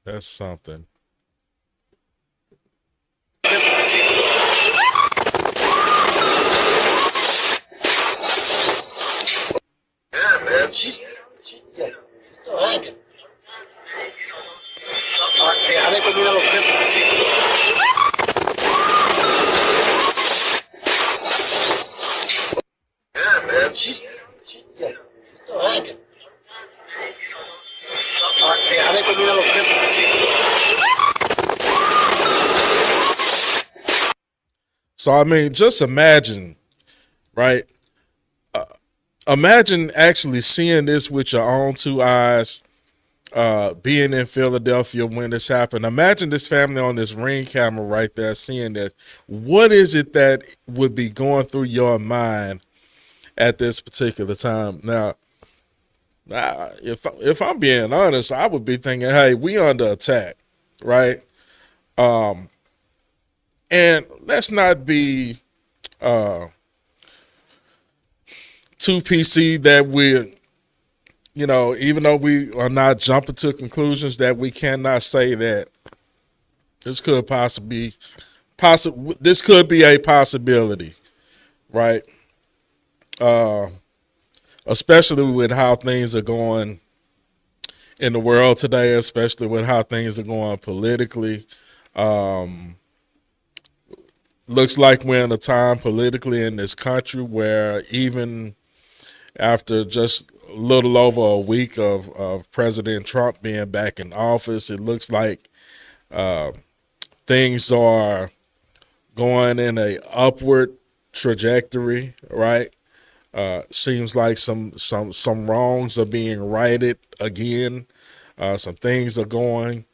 That's something. Yeah, man. Yeah, she's still hanging. A ver, comida los Yeah, man. Yeah, she's still hanging. A ver, comida los So I mean, just imagine, right? Imagine actually seeing this with your own two eyes. Being in Philadelphia when this happened. Imagine this family on this ring camera right there seeing this. What is it that would be going through your mind at this particular time? Now, if I'm being honest, I would be thinking, "Hey, we under attack, right?" Um, and let's not be uh, too PC that we're, even though we are not jumping to conclusions, that we cannot say that this could this could be a possibility, right? Uh, Especially with how things are going in the world today, especially with how things are going politically. Um, Looks like we're in a time politically in this country where even after just a little over a week of President Trump being back in office, it looks like uh, things are going in a upward trajectory, right? Seems like some wrongs are being righted again. Some things are going